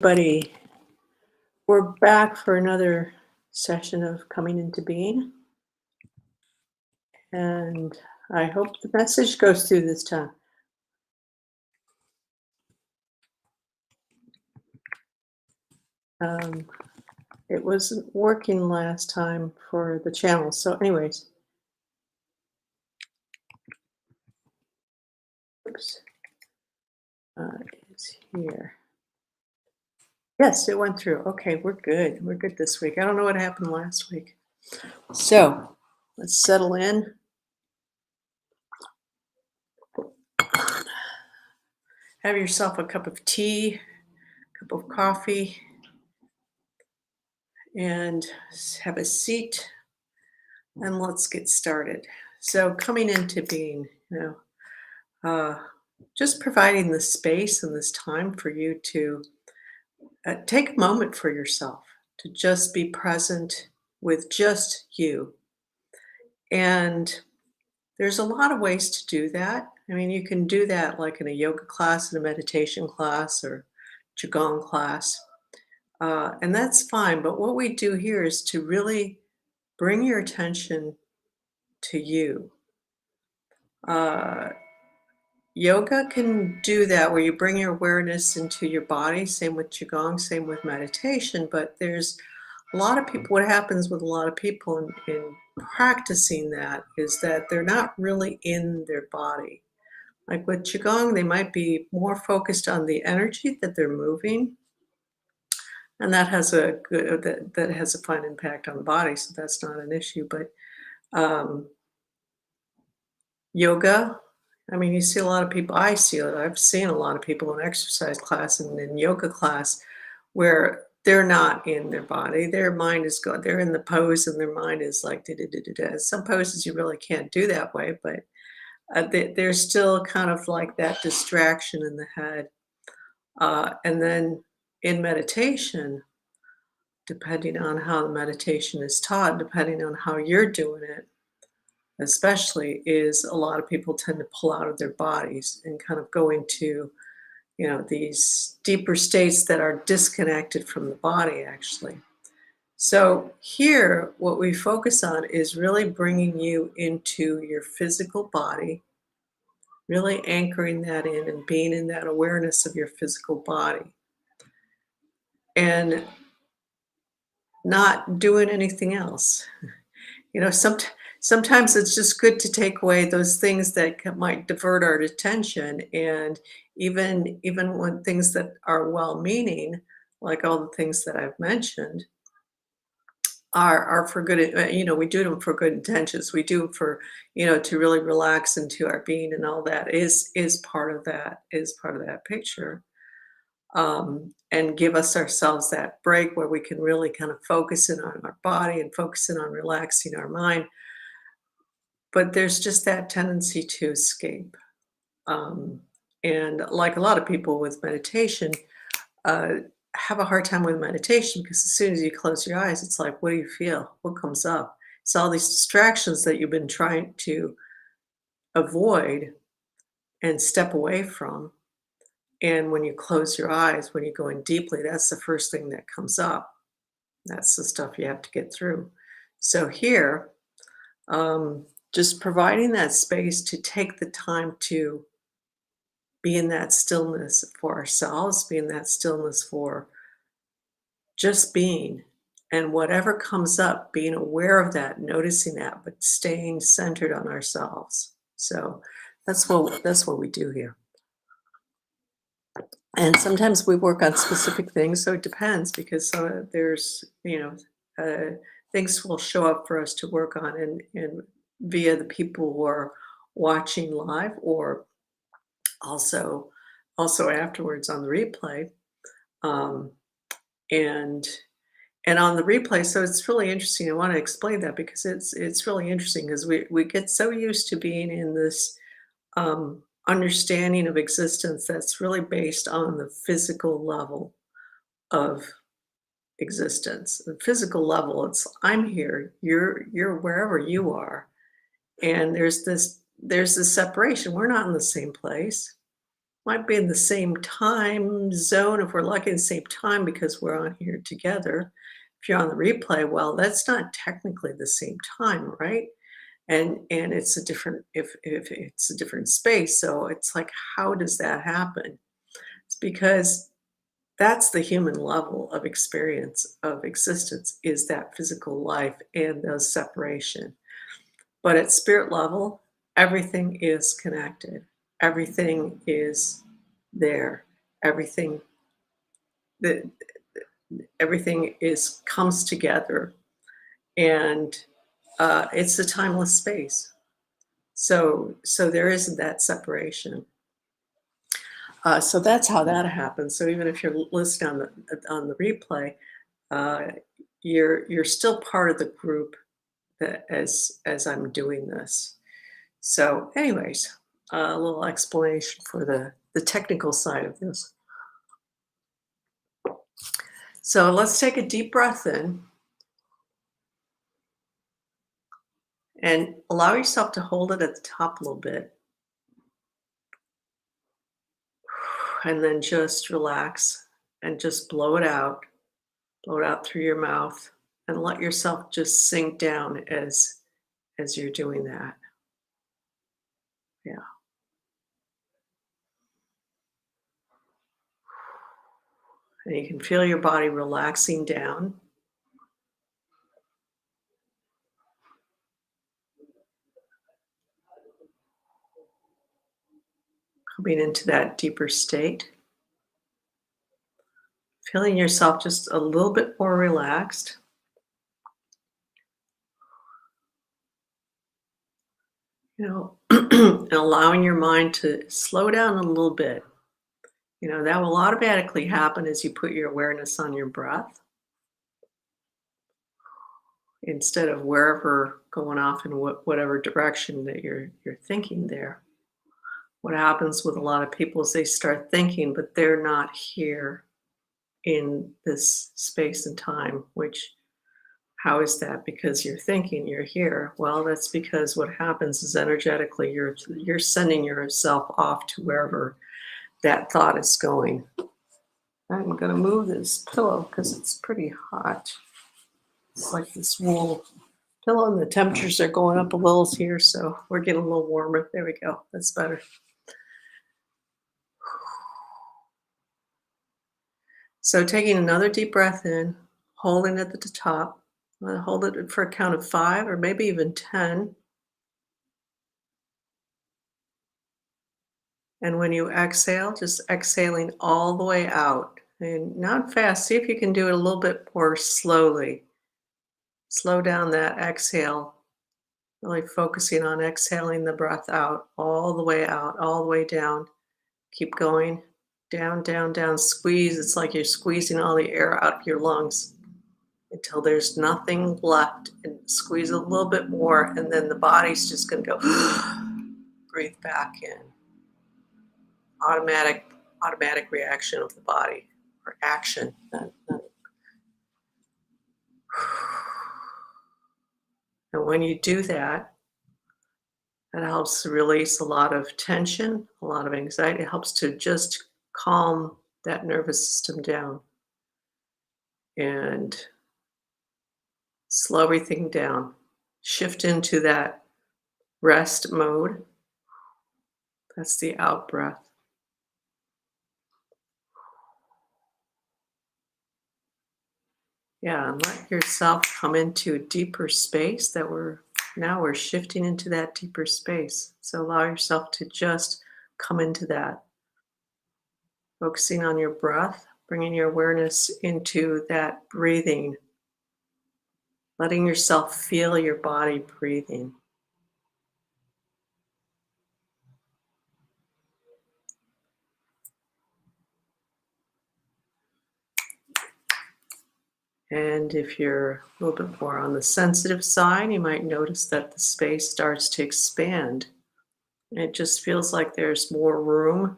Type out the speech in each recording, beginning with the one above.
Buddy, we're back for another session of coming into being, and I hope the message goes through this time. Um, it wasn't working last time for the channel, so anyways, oops, it's here. Yes, it went through. Okay, we're good. We're good this week. I don't know what happened last week. So let's settle in. Have yourself a cup of tea, cup of coffee, and have a seat, and let's get started. So coming into being, uh, just providing the space and this time for you to take a moment for yourself, to just be present with just you. And there's a lot of ways to do that. I mean, you can do that like in a yoga class, in a meditation class, or qigong class, and that's fine. But what we do here is to really bring your attention to you. Uh, Yoga can do that where you bring your awareness into your body, same with Qigong, same with meditation. But there's a lot of people, what happens with a lot of people in practicing that is that they're not really in their body. Like with Qigong, they might be more focused on the energy that they're moving, and that has a good, that has a fine impact on the body, so that's not an issue. But um, yoga, I mean, you see a lot of people, I've seen a lot of people in exercise class and in yoga class where they're not in their body. Their mind is going, they're in the pose and their mind is like, da, da, da, da, da. Some poses you really can't do that way, but there's still kind of like that distraction in the head. And then in meditation, depending on how the meditation is taught, depending on how you're doing it, especially, is a lot of people tend to pull out of their bodies and kind of go into, these deeper states that are disconnected from the body, actually. So here, what we focus on is really bringing you into your physical body, really anchoring that in and being in that awareness of your physical body and not doing anything else. You know, sometimes it's just good to take away those things that might divert our attention, and even when things that are well-meaning, like all the things that I've mentioned, are for good. We do them for good intentions. We do them for to really relax into our being, and all that is part of that picture. And give us ourselves that break where we can really kind of focus in on our body and focus in on relaxing our mind, but there's just that tendency to escape. Um, and like a lot of people with meditation, uh, have a hard time with meditation because as soon as you close your eyes, it's like, what do you feel? What comes up? It's all these distractions that you've been trying to avoid and step away from. And when you close your eyes, when you go in deeply, that's the first thing that comes up. That's the stuff you have to get through. So here, just providing that space to take the time to be in that stillness for ourselves, be in that stillness for just being. And whatever comes up, being aware of that, noticing that, but staying centered on ourselves. So that's what we do here. And sometimes we work on specific things, so it depends because there's things will show up for us to work on, and via the people who are watching live, or also afterwards on the replay, um, and on the replay. So it's really interesting. I want to explain that because it's really interesting because we get so used to being in this understanding of existence that's really based on the physical level of existence. The physical level, it's I'm here, you're wherever you are, and there's this separation. We're not in the same place. Might be in the same time zone if we're lucky, the same time because we're on here together. If you're on the replay, well, that's not technically the same time, right? And it's a different if it's a different space. So it's like, how does that happen? It's because that's the human level of experience of existence is that physical life and the separation. But at spirit level, everything is connected. Everything is there. Everything that everything is comes together, and it's a timeless space. So there isn't that separation. So that's how that happens. So even if you're listening on the replay, uh, you're still part of the group that as I'm doing this. So, anyways, a little explanation for the technical side of this. So let's take a deep breath in and allow yourself to hold it at the top a little bit, and then just relax and just blow it out. Blow it out through your mouth and let yourself just sink down as you're doing that. Yeah. And you can feel your body relaxing down, coming into that deeper state, feeling yourself just a little bit more relaxed. And allowing your mind to slow down a little bit. That will automatically happen as you put your awareness on your breath instead of wherever going off in whatever direction that you're thinking there. What happens with a lot of people is they start thinking, but they're not here in this space and time, which how is that? Because you're thinking you're here. Well, that's because what happens is energetically you're sending yourself off to wherever that thought is going. I'm going to move this pillow because it's pretty hot. It's like this wool pillow, and the temperatures are going up a little here, so we're getting a little warmer. There we go. That's better. So taking another deep breath in, holding it at the top. Hold it for a count of 5 or maybe even 10. And when you exhale, just exhaling all the way out. And not fast. See if you can do it a little bit more slowly. Slow down that exhale. Really focusing on exhaling the breath out, all the way down. Keep going. Down, down, down. Squeeze. It's like you're squeezing all the air out of your lungs until there's nothing left, and squeeze a little bit more, and then the body's just going to go breathe back in. Automatic reaction of the body, or action. And when you do that, that helps to release a lot of tension, a lot of anxiety. It helps to just calm that nervous system down and slow everything down. Shift into that rest mode. That's the out breath. Yeah, and let yourself come into a deeper space that we're shifting into that deeper space. So allow yourself to just come into that, focusing on your breath, bringing your awareness into that breathing, letting yourself feel your body breathing. And if you're a little bit more on the sensitive side, you might notice that the space starts to expand. And it just feels like there's more room.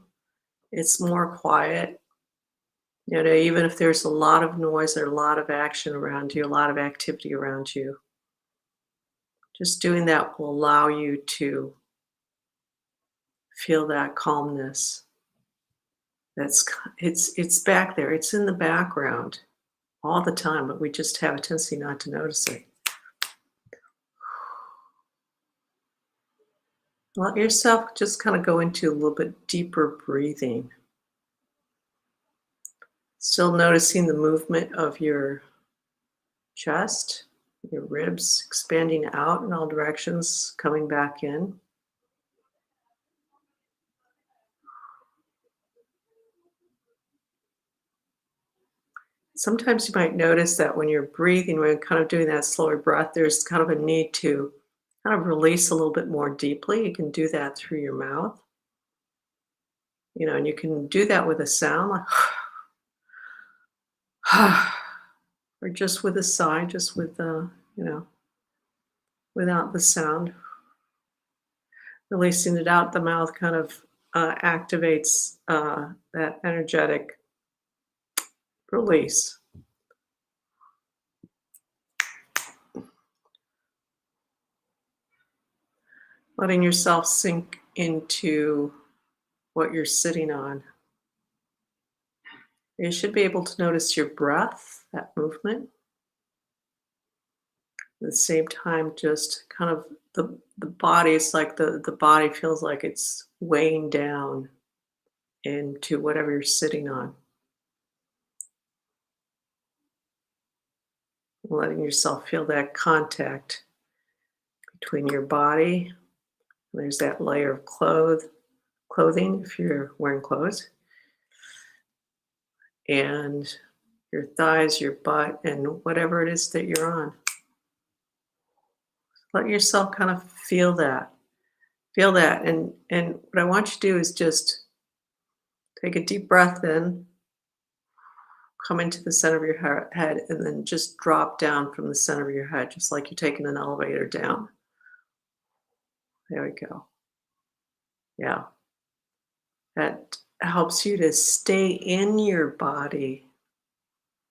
It's more quiet. Even if there's a lot of noise or a lot of action around you, a lot of activity around you, just doing that will allow you to feel that calmness. It's back there. It's in the background all the time, but we just have a tendency not to notice it. Let yourself just kind of go into a little bit deeper breathing. Still noticing the movement of your chest, your ribs expanding out in all directions, coming back in. Sometimes you might notice that when you're breathing, when you're kind of doing that slower breath, there's kind of a need to kind of release a little bit more deeply. You can do that through your mouth, and you can do that with a sound like, or just with a sigh, just with without the sound. Releasing it out the mouth kind of activates that energetic release. Letting yourself sink into what you're sitting on. You should be able to notice your breath, that movement. At the same time, just kind of the body, it's like the body feels like it's weighing down into whatever you're sitting on. Letting yourself feel that contact between your body. There's that layer of clothing if you're wearing clothes, and your thighs, your butt, and whatever it is that you're on. Let yourself kind of feel that. Feel that. And what I want you to do is just take a deep breath in, come into the center of your head, and then just drop down from the center of your head, just like you're taking an elevator down. There we go. Yeah. That helps you to stay in your body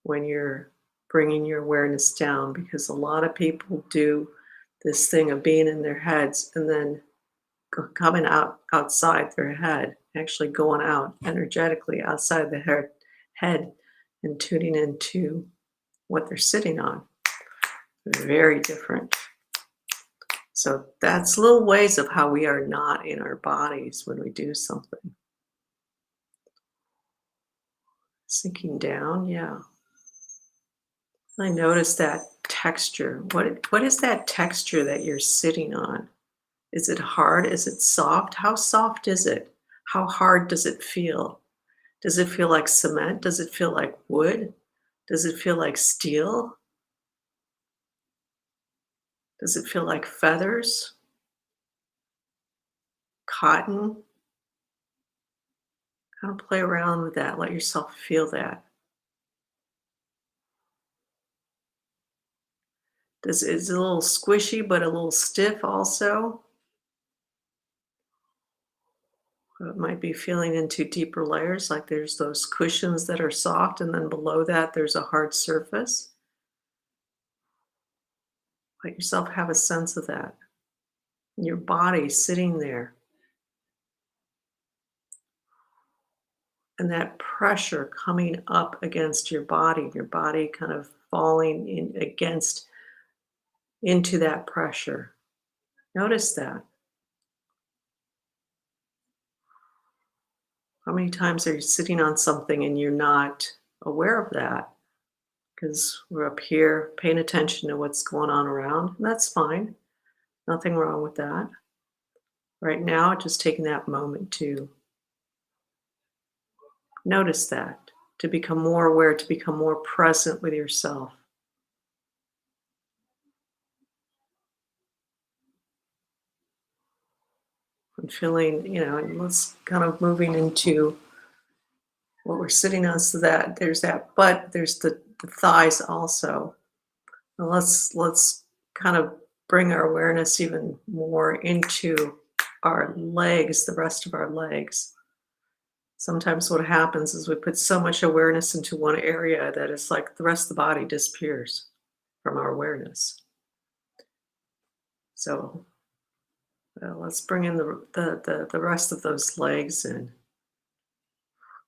when you're bringing your awareness down, because a lot of people do this thing of being in their heads and then coming outside their head, actually going out energetically outside the head and tuning into what they're sitting on. Very different. So that's little ways of how we are not in our bodies when we do something. Sinking down, yeah. I notice that texture. What is that texture that you're sitting on? Is it hard? Is it soft? How soft is it? How hard does it feel? Does it feel like cement? Does it feel like wood? Does it feel like steel? Does it feel like feathers? Cotton? Kind of play around with that. Let yourself feel that. Is it a little squishy but a little stiff also? It might be feeling into deeper layers, like there's those cushions that are soft, and then below that there's a hard surface. Let yourself have a sense of that. Your body sitting there, and that pressure coming up against your body kind of falling in against into that pressure. Notice that. How many times are you sitting on something and you're not aware of that? Because we're up here paying attention to what's going on around. And that's fine. Nothing wrong with that. Right now, just taking that moment to notice that, to become more aware, to become more present with yourself. And feeling, and let's kind of moving into what we're sitting on, so that there's that butt, there's the thighs also. Now let's kind of bring our awareness even more into our legs, the rest of our legs. Sometimes what happens is we put so much awareness into one area that it's like the rest of the body disappears from our awareness. So let's bring in the rest of those legs, and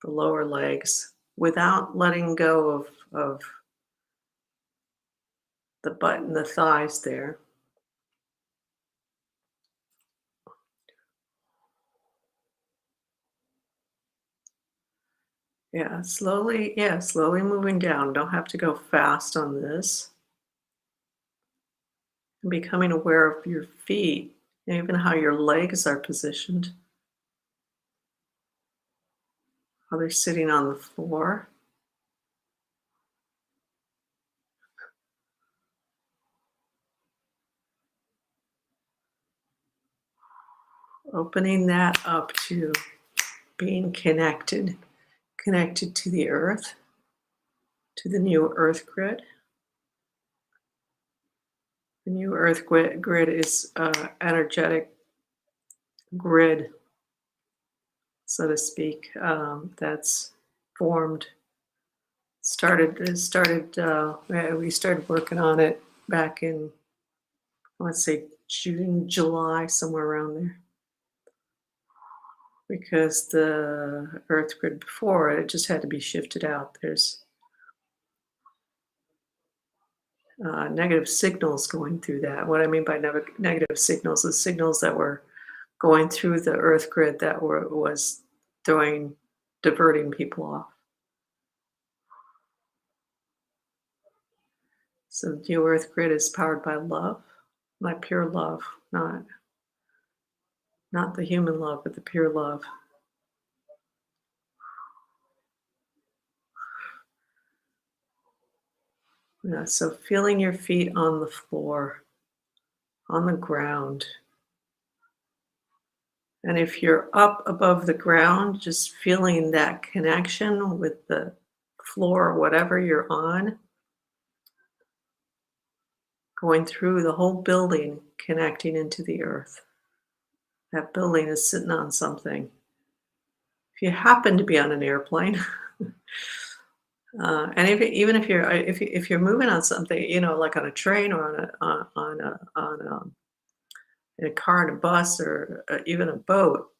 the lower legs, without letting go of the butt and the thighs there. Yeah, slowly moving down. Don't have to go fast on this. And becoming aware of your feet, even how your legs are positioned, how they're sitting on the floor. Opening that up to being connected to the earth, to the new earth grid. The new earth grid is energetic grid, so to speak, that's formed. We started working on it back in, I want to say June, July, somewhere around there. Because the earth grid before it just had to be shifted out. There's negative signals going through that. What I mean by negative signals is signals that were going through the earth grid that was throwing, diverting people off. So the new earth grid is powered by love, by pure love, not the human love, but the pure love. Yeah, so feeling your feet on the floor, on the ground. And if you're up above the ground, just feeling that connection with the floor or whatever you're on, going through the whole building, connecting into the earth. That building is sitting on something. If you happen to be on an airplane, and even if you're moving on something, like on a train or in a car and a bus or even a boat,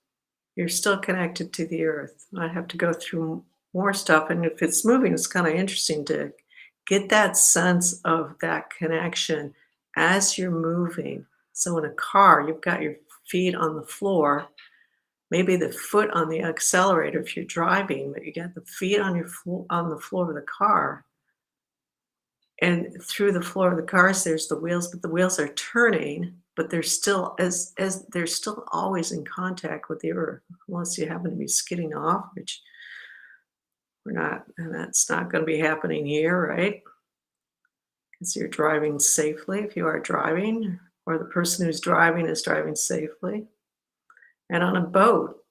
you're still connected to the earth. I have to go through more stuff, and if it's moving, it's kind of interesting to get that sense of that connection as you're moving. So in a car, you've got your feet on the floor, maybe the foot on the accelerator if you're driving, but you got the feet on on the floor of the car. And through the floor of the cars, there's the wheels, but the wheels are turning, but they're still as they're still always in contact with the earth, unless you happen to be skidding off, which we're not, and that's not going to be happening here, right? Because you're driving safely if you are driving, or the person who's driving is driving safely. And on a boat,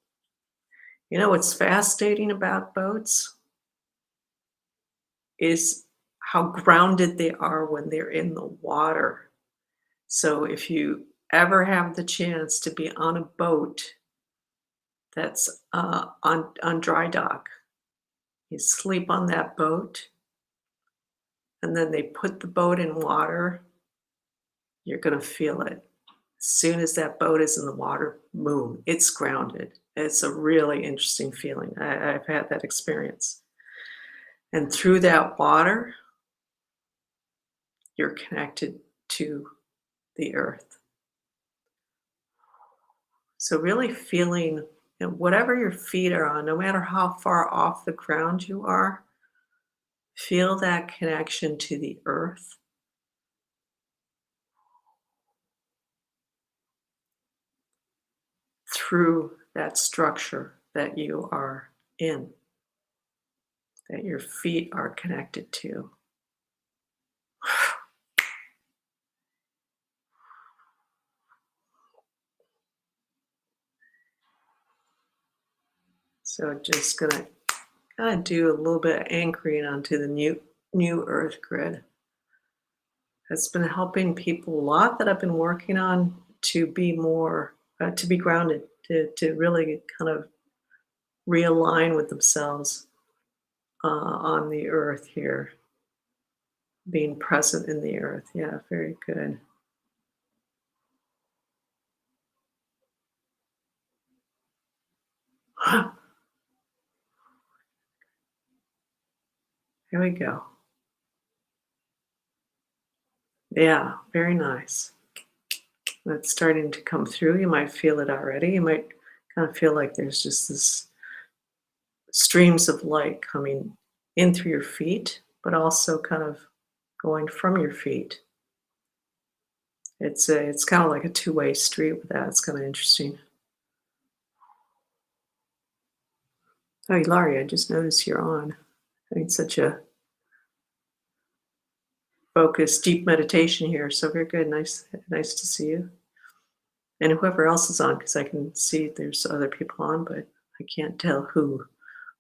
what's fascinating about boats is how grounded they are when they're in the water. So if you ever have the chance to be on a boat that's on dry dock, you sleep on that boat, and then they put the boat in water, you're going to feel it. As soon as that boat is in the water, boom, it's grounded. It's a really interesting feeling. I've had that experience. And through that water, you're connected to the earth. So really feeling, whatever your feet are on, no matter how far off the ground you are, feel that connection to the earth through that structure that you are in, that your feet are connected to. So just gonna kind of do a little bit of anchoring onto the new earth grid. It's been helping people a lot that I've been working on to be more to be grounded, to really kind of realign with themselves on the earth here, being present in the earth. Yeah, very good. There we go. Yeah, very nice. That's starting to come through. You might feel it already. You might kind of feel like there's just this streams of light coming in through your feet, but also kind of going from your feet. It's kind of like a two-way street with that. It's kind of interesting. Oh, Laurie, I just noticed you're on. Having such a focused, deep meditation here. So very good. Nice to see you. And whoever else is on, because I can see there's other people on, but I can't tell who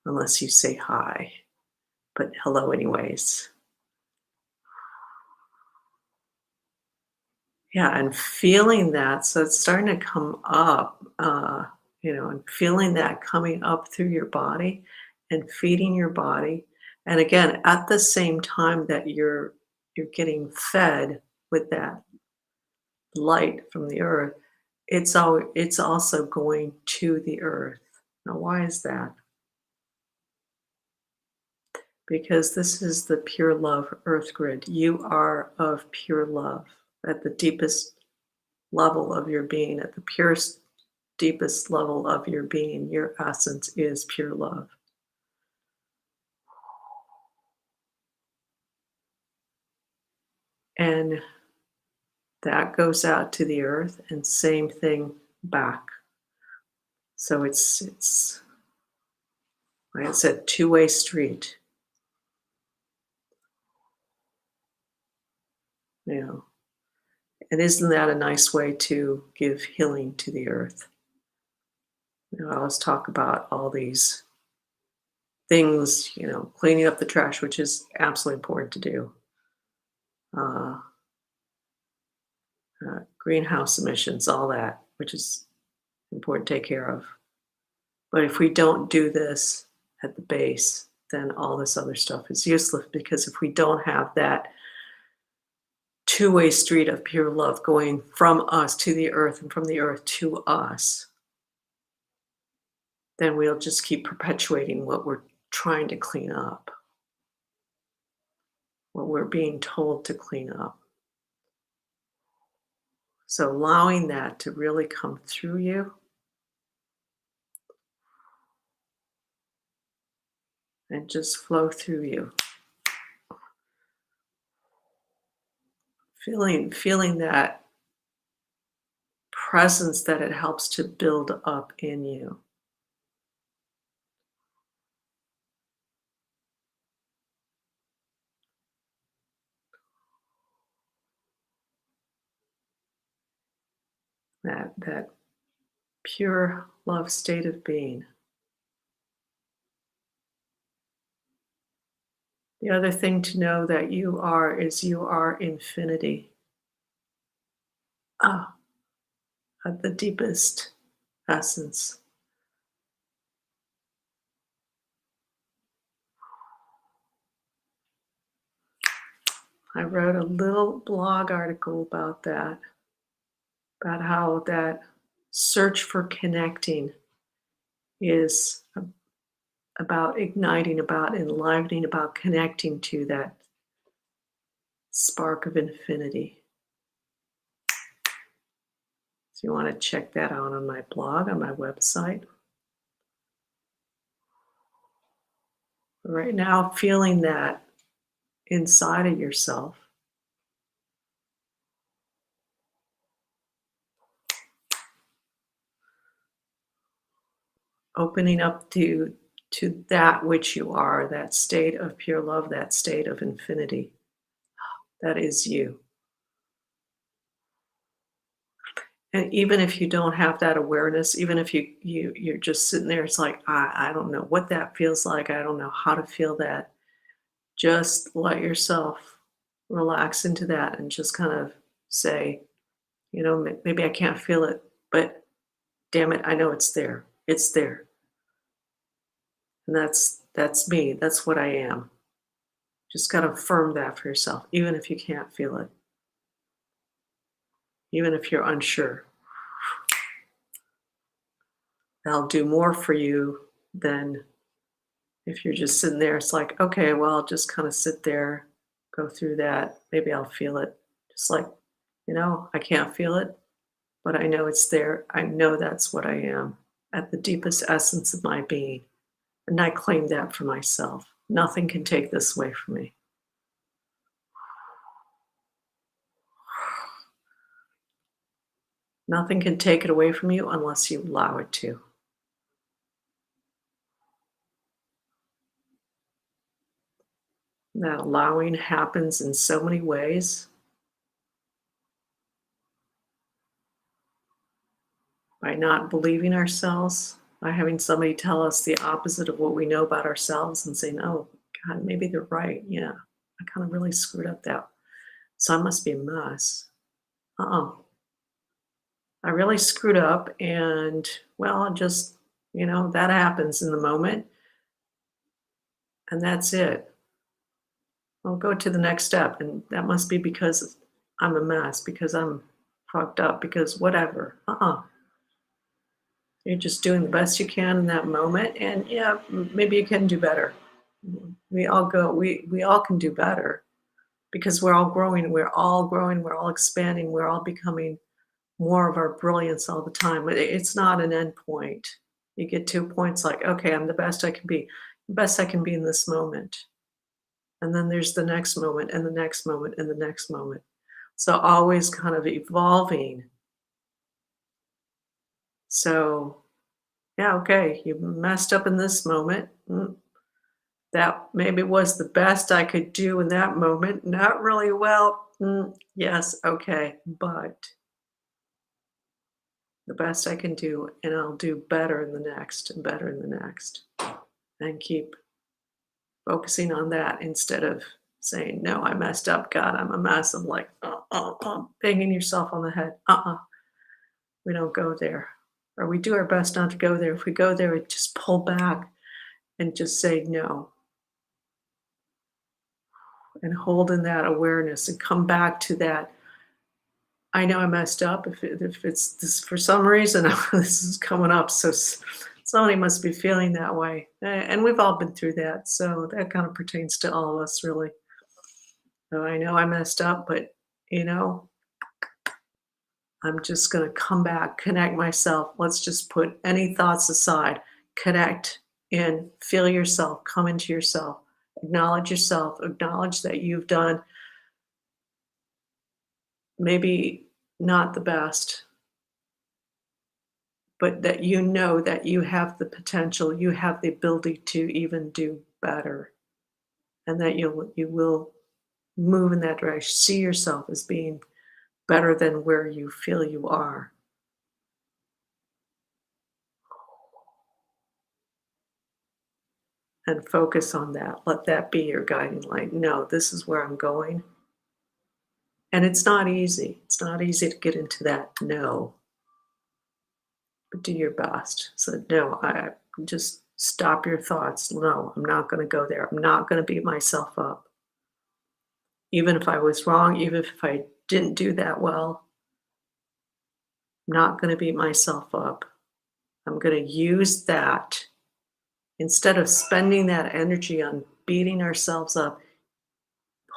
unless you say hi. But hello, anyways. Yeah, and feeling that, so it's starting to come up, and feeling that coming up through your body and feeding your body. And again, at the same time that you're getting fed with that light from the earth, it's also going to the earth. Now, why is that? Because this is the pure love earth grid. You are of pure love at the deepest level of your being, at the purest, deepest level of your being. Your essence is pure love. And that goes out to the earth, and same thing back. So it's like I said, two-way street, you know. And isn't that a nice way to give healing to the earth? I always talk about all these things, cleaning up the trash, which is absolutely important to do. Uh, Greenhouse emissions, all that, which is important to take care of. But if we don't do this at the base, then all this other stuff is useless, because if we don't have that two-way street of pure love going from us to the earth and from the earth to us, then we'll just keep perpetuating what we're trying to clean up, what we're being told to clean up. So allowing that to really come through you and just flow through you. Feeling that presence that it helps to build up in you. That pure love state of being. The other thing to know that you are is you are infinity. Ah, at the deepest essence. I wrote a little blog article about that, about how that search for connecting is about igniting, about enlivening, about connecting to that spark of infinity. So you want to check that out on my blog, on my website. Right now, feeling that inside of yourself, opening up to that which you are, that state of pure love, that state of infinity. That is you. And even if you don't have that awareness, even if you're just sitting there, it's like, I don't know what that feels like. I don't know how to feel that. Just let yourself relax into that and just kind of say, maybe I can't feel it, but damn it, I know it's there. It's there. And that's me. That's what I am. Just gotta affirm that for yourself, even if you can't feel it, even if you're unsure. That'll do more for you than If you're just sitting there, it's like, okay, well, I'll just kind of sit there, go through that. Maybe I'll feel it. Just like, I can't feel it, but I know it's there. I know that's what I am at the deepest essence of my being. And I claim that for myself. Nothing can take this away from me. Nothing can take it away from you unless you allow it to. That allowing happens in so many ways by not believing ourselves, by having somebody tell us the opposite of what we know about ourselves and saying, oh, God, maybe they're right. Yeah, I kind of really screwed up that. So I must be a mess. Uh-uh. I really screwed up. And, well, just, that happens in the moment. And that's it. I'll go to the next step. And that must be because I'm a mess, because I'm fucked up, because whatever. You're just doing the best you can in that moment, and yeah, maybe you can do better. We all can do better because we're all growing, we're all expanding, we're all becoming more of our brilliance all the time. It's not an end point. You get to points like, okay, I'm the best I can be, the best I can be in this moment. And then there's the next moment and the next moment and the next moment. So always kind of evolving. So yeah, okay, you messed up in this moment. That maybe was the best I could do in that moment. Not really well. Yes, okay, but the best I can do, and I'll do better in the next and better in the next. And keep focusing on that instead of saying, no, I messed up. God, I'm a mess. I'm like, banging yourself on the head. We don't go there. Or we do our best not to go there. If we go there, we just pull back and just say no and hold in that awareness and come back to that. I know I messed up. If it's this for some reason, this is coming up. So somebody must be feeling that way. And we've all been through that. So that kind of pertains to all of us, really. So I know I messed up, but, you know, I'm just going to come back, connect myself. Let's just put any thoughts aside, connect in, feel yourself, come into yourself, acknowledge that you've done maybe not the best, but that you know that you have the potential, you have the ability to even do better, and that you will move in that direction. See yourself as being better than where you feel you are, and focus on that. Let that be your guiding light. No, this is where I'm going. And it's not easy. It's not easy to get into that no, but do your best. So no, I just stop your thoughts. No, I'm not going to go there. I'm not going to beat myself up. Even if I was wrong, even if I didn't do that well, I'm not going to beat myself up. I'm going to use that instead of spending that energy on beating ourselves up.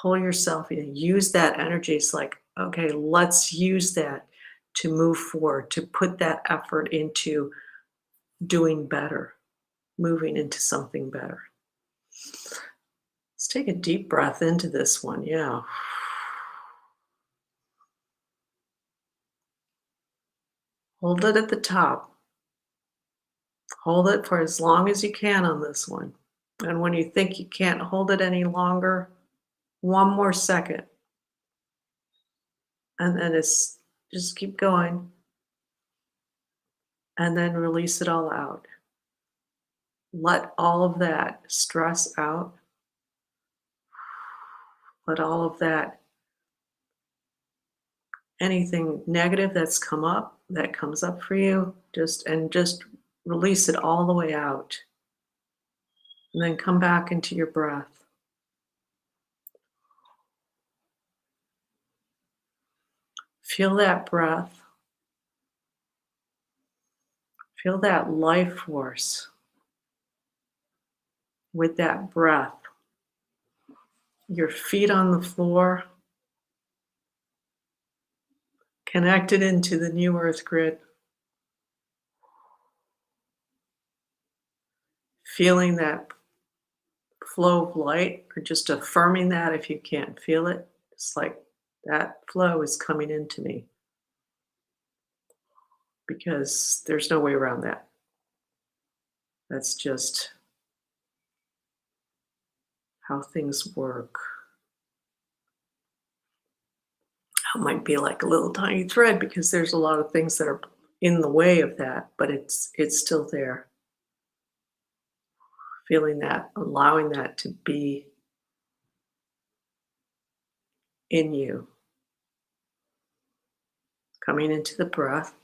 Pull yourself in, use that energy. It's like, okay, let's use that to move forward, to put that effort into doing better, moving into something better. Let's take a deep breath into this one. Yeah. Hold it at the top. Hold it for as long as you can on this one. And when you think you can't hold it any longer, one more second. And then it's just keep going and then release it all out. Let all of that stress out. Let all of that, anything negative that's come up, that comes up for you, just release it all the way out. And then come back into your breath. Feel that breath. Feel that life force with that breath, your feet on the floor, connected into the new earth grid, feeling that flow of light, or just affirming that if you can't feel it. It's like that flow is coming into me because there's no way around that. That's just how things work. It might be like a little tiny thread because there's a lot of things that are in the way of that, but it's still there. Feeling that, allowing that to be in you. Coming into the breath.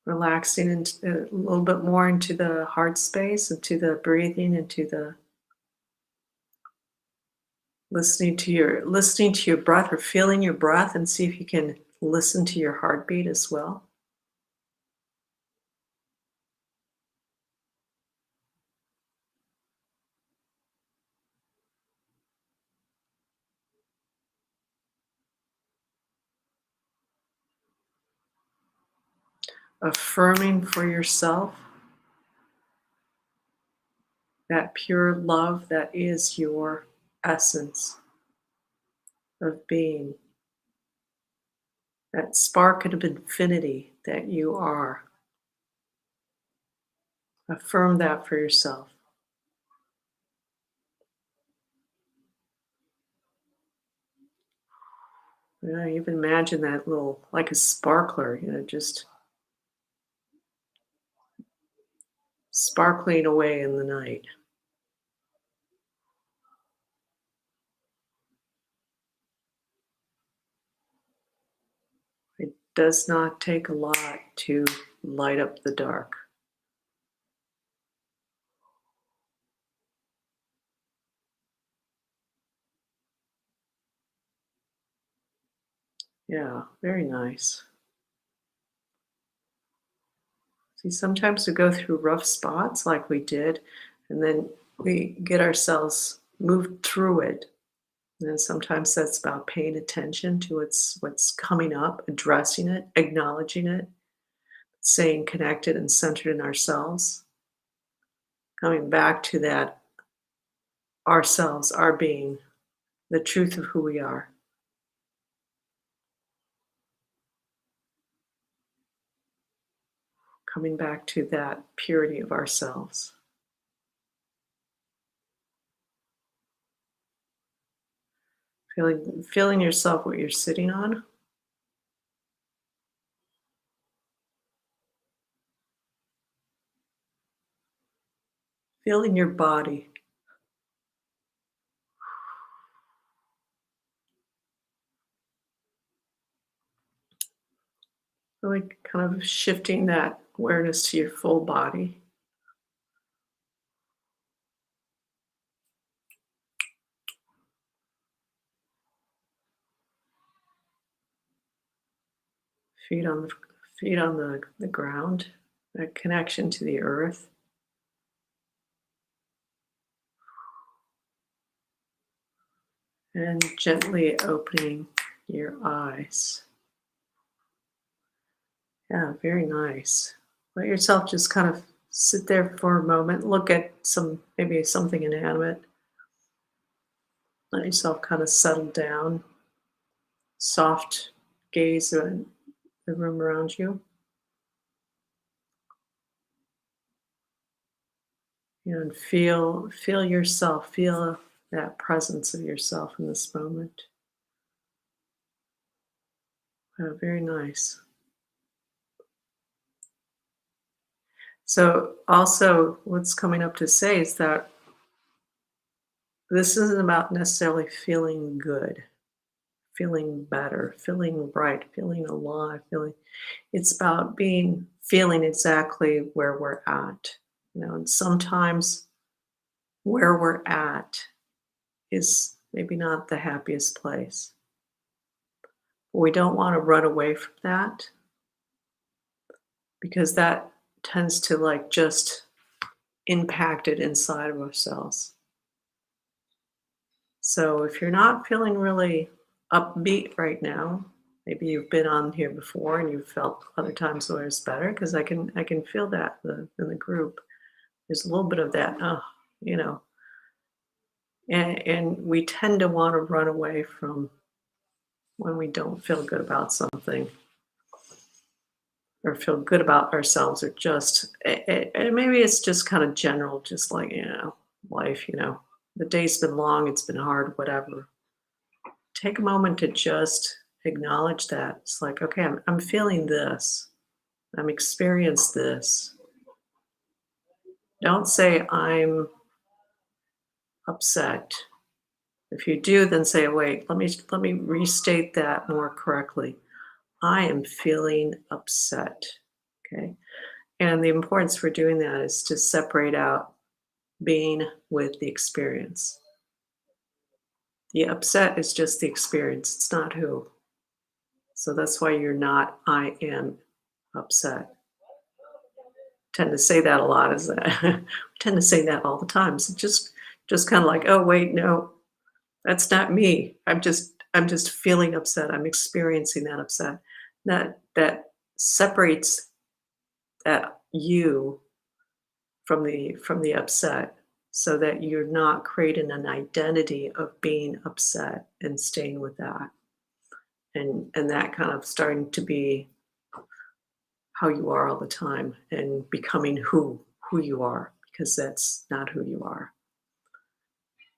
Relaxing into a little bit more into the heart space, into the breathing, into the listening to your breath, or feeling your breath, and see if you can listen to your heartbeat as well. Affirming for yourself that pure love that is your essence of being, that spark of infinity that you are. Affirm that for yourself. Even imagine that little, like a sparkler, just sparkling away in the night. It does not take a lot to light up the dark. Yeah, very nice. See, sometimes we go through rough spots like we did, and then we get ourselves moved through it. And then sometimes that's about paying attention to what's coming up, addressing it, acknowledging it, staying connected and centered in ourselves, coming back to that ourselves, our being, the truth of who we are, coming back to that purity of ourselves. Feeling yourself what you're sitting on, feeling your body, really kind of shifting that awareness to your full body. Feet on the ground, a connection to the earth, and gently opening your eyes. Yeah, very nice. Let yourself just kind of sit there for a moment, look at maybe something inanimate. Let yourself kind of settle down, soft gaze at the room around you. And feel yourself, feel that presence of yourself in this moment. Very nice. So also what's coming up to say is that this isn't about necessarily feeling good, feeling better, feeling right, feeling alive, feeling it's about feeling exactly where we're at. And sometimes where we're at is maybe not the happiest place. We don't want to run away from that because that tends to like just impact it inside of ourselves. So if you're not feeling really upbeat right now, maybe you've been on here before and you've felt other times where it's better because I can feel that in the group. There's a little bit of that, you know, and we tend to want to run away from when we don't feel good about something or feel good about ourselves or just and maybe it's just kind of general, just like life. The day's been long, it's been hard, whatever. Take a moment to just acknowledge that. It's like, okay, I'm feeling this. I'm experiencing this. Don't say I'm upset. If you do, then say, wait, let me restate that more correctly. I am feeling upset. Okay. And the importance for doing that is to separate out being with the experience. The upset is just the experience, it's not who. So that's why you're not, I am upset. Tend to say that a lot is that we tend to say that all the time. So just kind of like, oh wait, no, that's not me. I'm just feeling upset. I'm experiencing that upset. That separates that you from the upset so that you're not creating an identity of being upset and staying with that. And that kind of starting to be how you are all the time and becoming who you are because that's not who you are.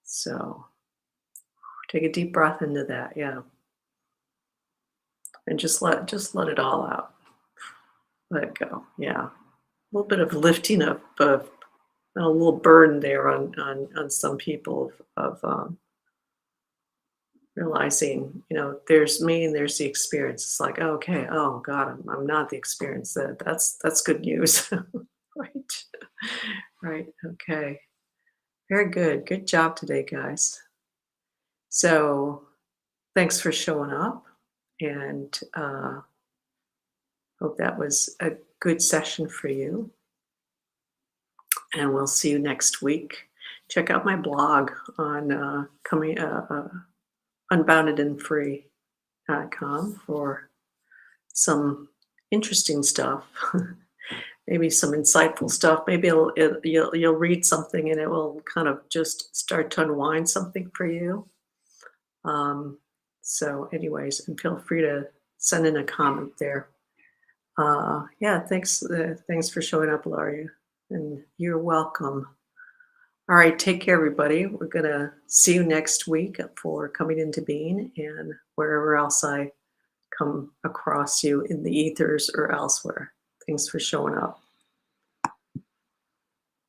So take a deep breath into that, yeah, and just let it all out. Let it go, yeah. A little bit of lifting of a little burden there on some people of realizing, there's me and there's the experience. It's like, oh, okay, oh God, I'm not the experience. That's good news, right? Right. Okay. Very good. Good job today, guys. So thanks for showing up, and hope that was a good session for you. And we'll see you next week. Check out my blog on coming unboundedandfree.com for some interesting stuff. Maybe some insightful stuff. Maybe you'll read something and it will kind of just start to unwind something for you. Um, so, anyways, and feel free to send in a comment there. Yeah, thanks for showing up, Laurie, and you're welcome. All right, take care, everybody. We're gonna see you next week for coming into being and wherever else I come across you in the ethers or elsewhere. Thanks for showing up.